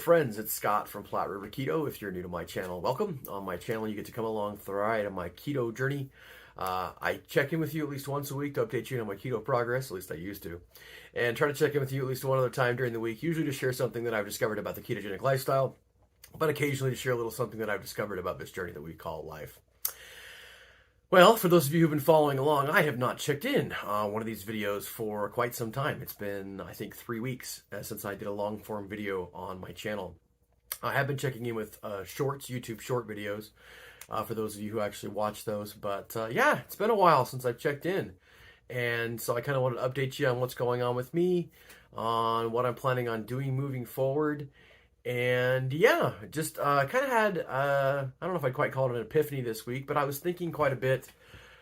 friends, it's Scott from Flat River Keto. If you're new to my channel, welcome. On my channel, you get to come along for the ride on my keto journey. I check in with you at least once a week to update you on my keto progress, at least I used to, and try to check in with you at least one other time during the week, usually to share something that I've discovered about the ketogenic lifestyle, but occasionally to share a little something that I've discovered about this journey that we call life. Well, for those of you who've been following along, I have not checked in on one of these videos for quite some time. It's been, I think, 3 weeks since I did a long-form video on my channel. I have been checking in with shorts, YouTube short videos, for those of you who actually watch those. But yeah, it's been a while since I've checked in. And so I kind of wanted to update you on what's going on with me, on what I'm planning on doing moving forward. And yeah, just kind of had, I don't know if I'd quite call it an epiphany this week, but I was thinking quite a bit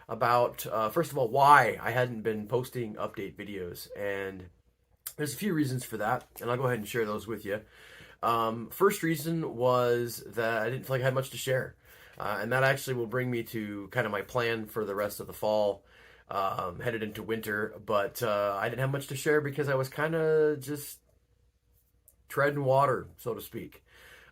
about, first of all, why I hadn't been posting update videos. And there's a few reasons for that, and I'll go ahead and share those with you. First reason was that I didn't feel like I had much to share. And that actually will bring me to kind of my plan for the rest of the fall, headed into winter. But I didn't have much to share because I was kind of just treading water, so to speak.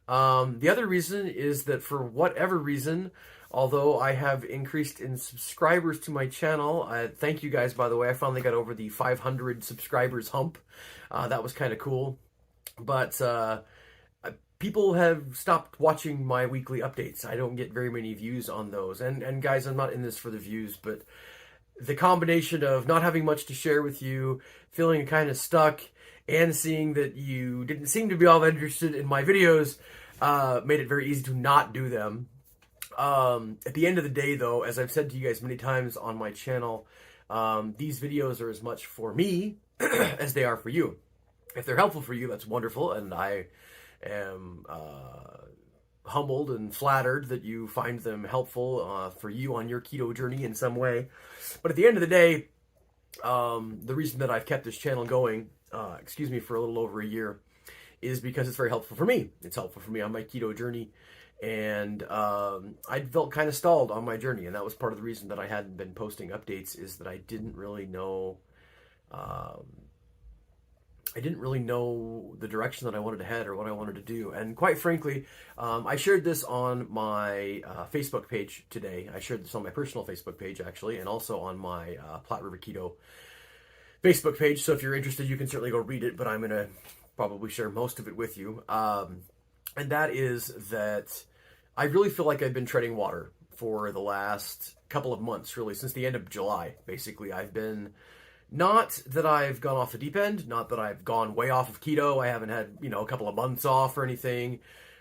The other reason is that for whatever reason, although I have increased in subscribers to my channel, thank you guys, by the way, I finally got over the 500 subscribers hump. That was kind of cool. But people have stopped watching my weekly updates. I don't get very many views on those. And guys, I'm not in this for the views, but the combination of not having much to share with you, feeling kind of stuck, and seeing that you didn't seem to be all that interested in my videos made it very easy to not do them. At the end of the day, though, as I've said to you guys many times on my channel, these videos are as much for me as they are for you. If they're helpful for you, that's wonderful, and I am humbled and flattered that you find them helpful for you on your keto journey in some way. But at the end of the day, the reason that I've kept this channel going, for a little over a year, is because it's very helpful for me. It's helpful for me on my keto journey, and I felt kind of stalled on my journey, and that was part of the reason that I hadn't been posting updates, is that I didn't really know the direction that I wanted to head or what I wanted to do. And quite frankly, I shared this on my Facebook page today. I shared this on my personal Facebook page, actually, and also on my Flat River Keto Facebook page. So if you're interested, you can certainly go read it, but I'm going to probably share most of it with you. And that is that I really feel like I've been treading water for the last couple of months, really, since the end of July. Basically, I've been... Not that I've gone off the deep end, not that I've gone way off of keto. I haven't had, a couple of months off or anything.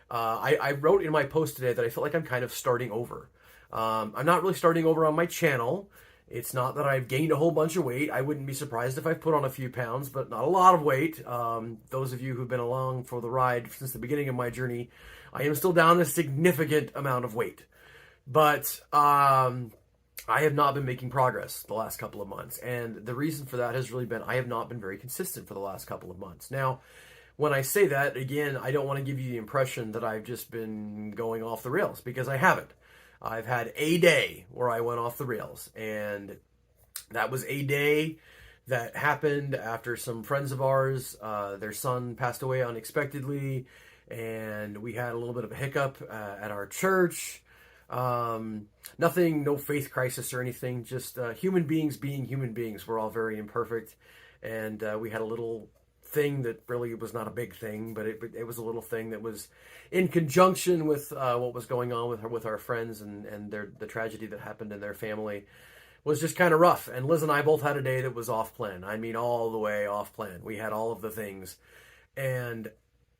I wrote in my post today that I feel like I'm kind of starting over. I'm not really starting over on my channel. It's not that I've gained a whole bunch of weight. I wouldn't be surprised if I've put on a few pounds, but not a lot of weight. Those of you who've been along for the ride since the beginning of my journey, I am still down a significant amount of weight. But I have not been making progress the last couple of months. And the reason for that has really been I have not been very consistent for the last couple of months. Now, when I say that, again, I don't want to give you the impression that I've just been going off the rails, because I haven't. I've had a day where I went off the rails, and that was a day that happened after some friends of ours, their son passed away unexpectedly, and we had a little bit of a hiccup at our church. Nothing, no faith crisis or anything, just human beings being human beings. We're all very imperfect, and we had a little thing that really was not a big thing, but it was a little thing that was in conjunction with what was going on with our friends, and the tragedy that happened in their family was just kind of rough. And Liz and I both had a day that was off plan. I mean, all the way off plan. We had all of the things, and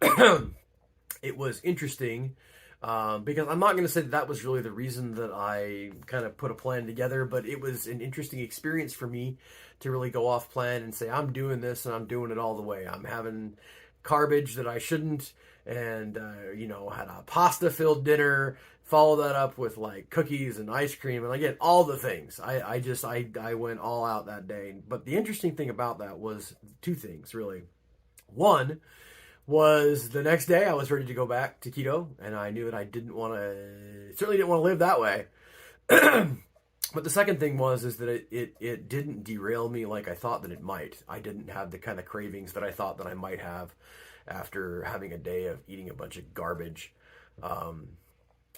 it was interesting. Because I'm not going to say that was really the reason that I kind of put a plan together, but it was an interesting experience for me to really go off plan and say, I'm doing this and I'm doing it all the way. I'm having garbage that I shouldn't, and, had a pasta-filled dinner, follow that up with like cookies and ice cream, and again, all the things. I went all out that day. But the interesting thing about that was two things, really. One was the next day I was ready to go back to keto, and I knew that I certainly didn't want to live that way. But the second thing is that it didn't derail me like I thought that it might. I didn't have the kind of cravings that I thought that I might have. after having a day of eating a bunch of garbage. Am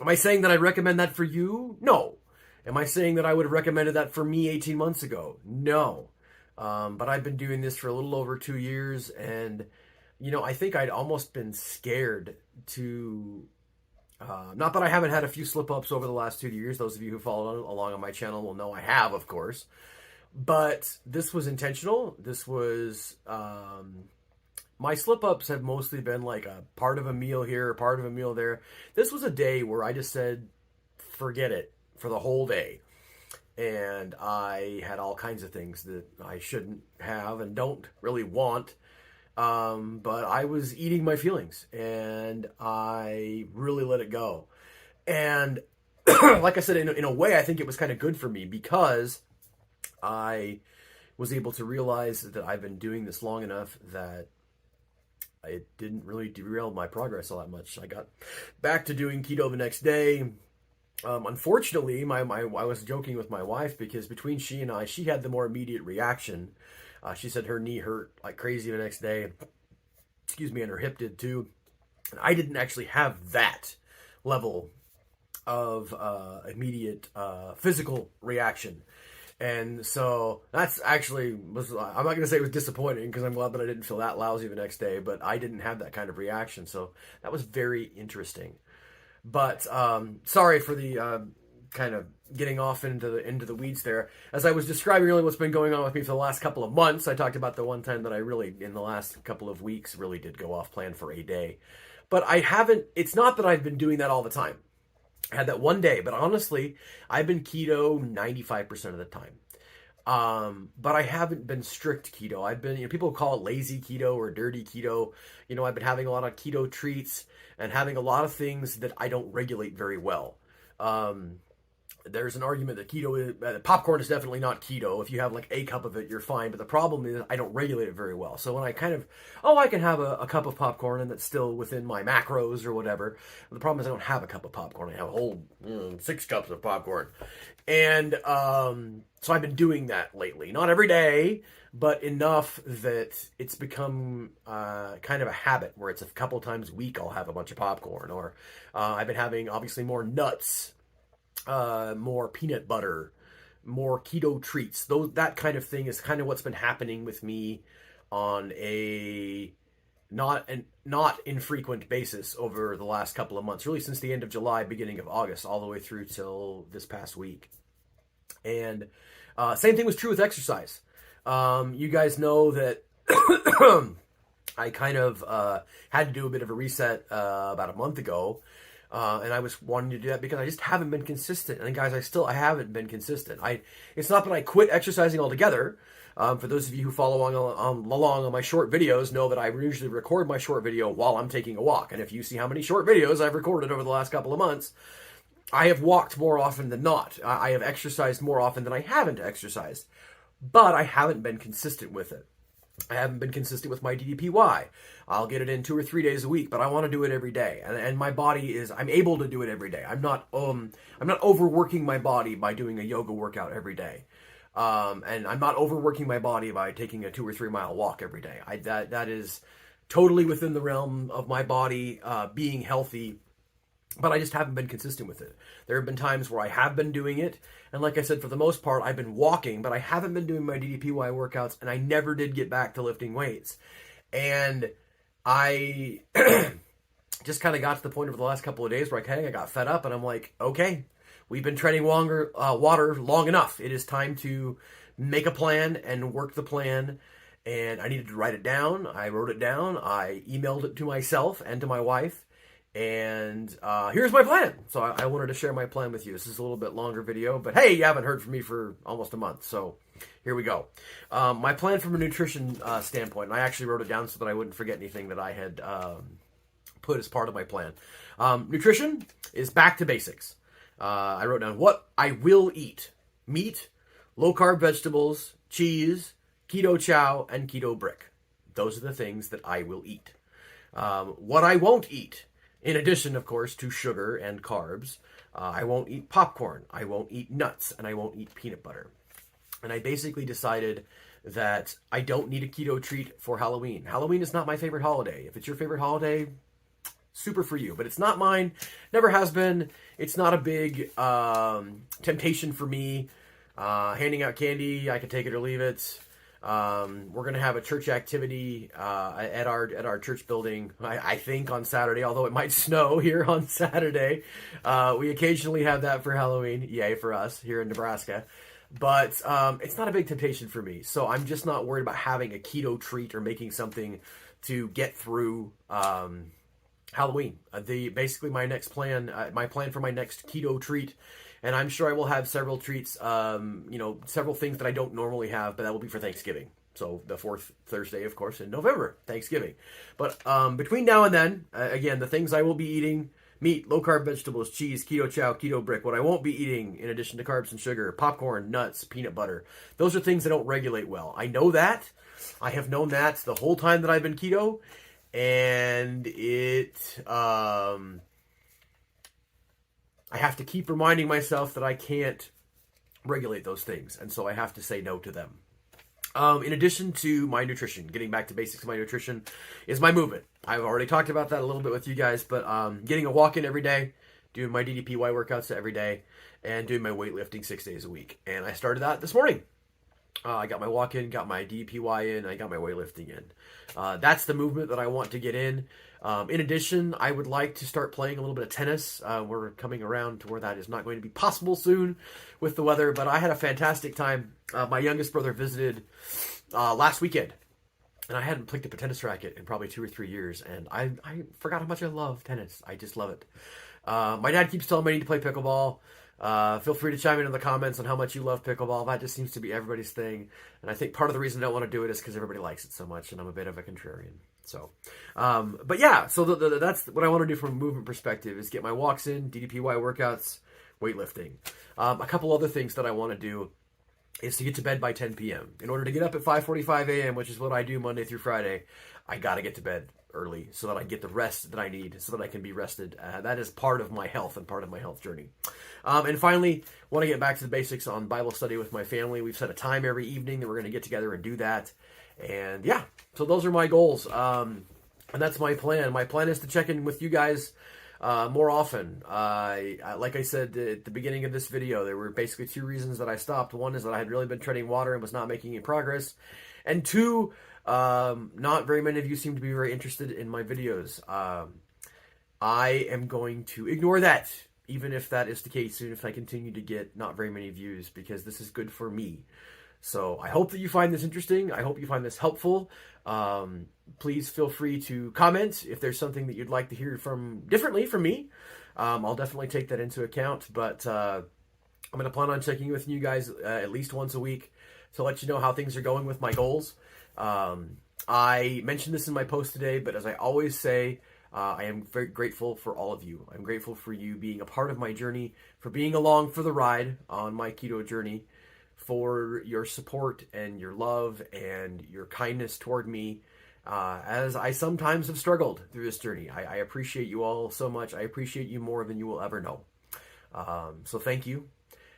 I saying that I recommend that for you? No. Am I saying that I would have recommended that for me 18 months ago? No. But I've been doing this for a little over 2 years, and I think I'd almost been scared to. Not that I haven't had a few slip ups over the last 2 years. Those of you who followed along on my channel will know I have, of course. But this was intentional. This was. My slip ups have mostly been like a part of a meal here, a part of a meal there. This was a day where I just said, forget it for the whole day. And I had all kinds of things that I shouldn't have and don't really want. But I was eating my feelings, and I really let it go. And like I said, in a way, I think it was kind of good for me, because I was able to realize that I've been doing this long enough that it didn't really derail my progress all that much. I got back to doing keto the next day. Unfortunately, I was joking with my wife, because between she and I, she had the more immediate reaction. She said her knee hurt like crazy the next day. Excuse me, and her hip did too. And I didn't actually have that level of immediate physical reaction. And so that's actually, I'm not going to say it was disappointing, because I'm glad that I didn't feel that lousy the next day, but I didn't have that kind of reaction. So that was very interesting. But sorry for the kind of getting off into the weeds there. As I was describing really what's been going on with me for the last couple of months, I talked about the one time that I really, in the last couple of weeks, really did go off plan for a day. But it's not that I've been doing that all the time. I had that one day, but honestly, I've been keto 95% of the time. But I haven't been strict keto. I've been, people call it lazy keto or dirty keto. I've been having a lot of keto treats and having a lot of things that I don't regulate very well. There's an argument that popcorn is definitely not keto. If you have like a cup of it, you're fine. But the problem is I don't regulate it very well. So when I I can have a cup of popcorn and that's still within my macros or whatever. The problem is I don't have a cup of popcorn. I have a whole 6 cups of popcorn. And so I've been doing that lately. Not every day, but enough that it's become kind of a habit where it's a couple times a week I'll have a bunch of popcorn. Or I've been having obviously more nuts. More peanut butter, more keto treats. That kind of thing is kind of what's been happening with me on a not infrequent basis over the last couple of months, really since the end of July, beginning of August, all the way through till this past week. And same thing was true with exercise. You guys know that I kind of had to do a bit of a reset about a month ago. And I was wanting to do that because I just haven't been consistent. And guys, I haven't been consistent. It's not that I quit exercising altogether. For those of you who follow along on my short videos, know that I usually record my short video while I'm taking a walk. And if you see how many short videos I've recorded over the last couple of months, I have walked more often than not. I have exercised more often than I haven't exercised. But I haven't been consistent with it. I haven't been consistent with my DDPY. I'll get it in 2 or 3 days a week, but I want to do it every day. And my body I'm able to do it every day. I'm not overworking my body by doing a yoga workout every day. And I'm not overworking my body by taking a 2 or 3 mile walk every day. That is totally within the realm of my body being healthy, but I just haven't been consistent with it. There have been times where I have been doing it, and like I said, for the most part, I've been walking, but I haven't been doing my DDPY workouts, and I never did get back to lifting weights. And I just kind of got to the point over the last couple of days where I got fed up, and I'm like, okay, we've been treading water long enough. It is time to make a plan and work the plan. And I needed to write it down. I wrote it down. I emailed it to myself and to my wife. And here's my plan. So I wanted to share my plan with you. This is a little bit longer video, but hey, you haven't heard from me for almost a month. So here we go. My plan from a nutrition standpoint, and I actually wrote it down so that I wouldn't forget anything that I had put as part of my plan. Nutrition is back to basics. I wrote down what I will eat: meat, low-carb vegetables, cheese, keto chow, and keto brick. Those are the things that I will eat. What I won't eat, in addition, of course, to sugar and carbs, I won't eat popcorn, I won't eat nuts, and I won't eat peanut butter. And I basically decided that I don't need a keto treat for Halloween. Halloween is not my favorite holiday. If it's your favorite holiday, super for you, but it's not mine. Never has been. It's not a big temptation for me. Handing out candy, I can take it or leave it. We're gonna have a church activity at our church building. I think on Saturday, although it might snow here on Saturday. We occasionally have that for Halloween. Yay for us here in Nebraska. But it's not a big temptation for me, so I'm just not worried about having a keto treat or making something to get through Halloween. Basically my next plan, my plan for my next keto treat, and I'm sure I will have several treats, several things that I don't normally have, but that will be for Thanksgiving. So the fourth Thursday, of course, in November, Thanksgiving. But between now and then, again, the things I will be eating: meat, low-carb vegetables, cheese, keto chow, keto brick. What I won't be eating, in addition to carbs and sugar: popcorn, nuts, peanut butter. Those are things I don't regulate well. I know that. I have known that the whole time that I've been keto. And I have to keep reminding myself that I can't regulate those things. And so I have to say no to them. In addition to my nutrition, getting back to basics of my nutrition, is my movement. I've already talked about that a little bit with you guys, but getting a walk in every day, doing my DDPY workouts every day, and doing my weightlifting 6 days a week. And I started that this morning. I got my walk in, got my DDPY in, I got my weightlifting in. That's the movement that I want to get in. In addition, I would like to start playing a little bit of tennis. We're coming around to where that is not going to be possible soon with the weather, but I had a fantastic time. My youngest brother visited last weekend, and I hadn't picked up a tennis racket in probably 2 or 3 years, and I forgot how much I love tennis. I just love it. My dad keeps telling me I need to play pickleball. Feel free to chime in the comments on how much you love pickleball. That just seems to be everybody's thing. And I think part of the reason I don't want to do it is because everybody likes it so much, and I'm a bit of a contrarian. So, but yeah, so that's what I want to do from a movement perspective, is get my walks in, DDPY workouts, weightlifting. A couple other things that I want to do is to get to bed by 10 p.m. In order to get up at 5:45 a.m., which is what I do Monday through Friday, I got to get to bed early so that I get the rest that I need, so that I can be rested. That is part of my health and part of my health journey. And finally, want to get back to the basics on Bible study with my family. We've set a time every evening that we're going to get together and do that. And yeah, so those are my goals. And that's my plan. My plan is to check in with you guys more often. Like I said at the beginning of this video, there were basically 2 reasons that I stopped. One is that I had really been treading water and was not making any progress. And 2, not very many of you seem to be very interested in my videos. I am going to ignore that, even if that is the case, even if I continue to get not very many views, because this is good for me. So I hope that you find this interesting. I hope you find this helpful. Please feel free to comment if there's something that you'd like to hear differently from me. I'll definitely take that into account, but I'm going to plan on checking with you guys at least once a week to let you know how things are going with my goals. I mentioned this in my post today, but as I always say, I am very grateful for all of you. I'm grateful for you being a part of my journey, for being along for the ride on my keto journey, for your support and your love and your kindness toward me, as I sometimes have struggled through this journey. I appreciate you all so much. I appreciate you more than you will ever know. So thank you.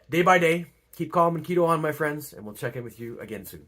Day by day, keep calm and keto on, my friends, and we'll check in with you again soon.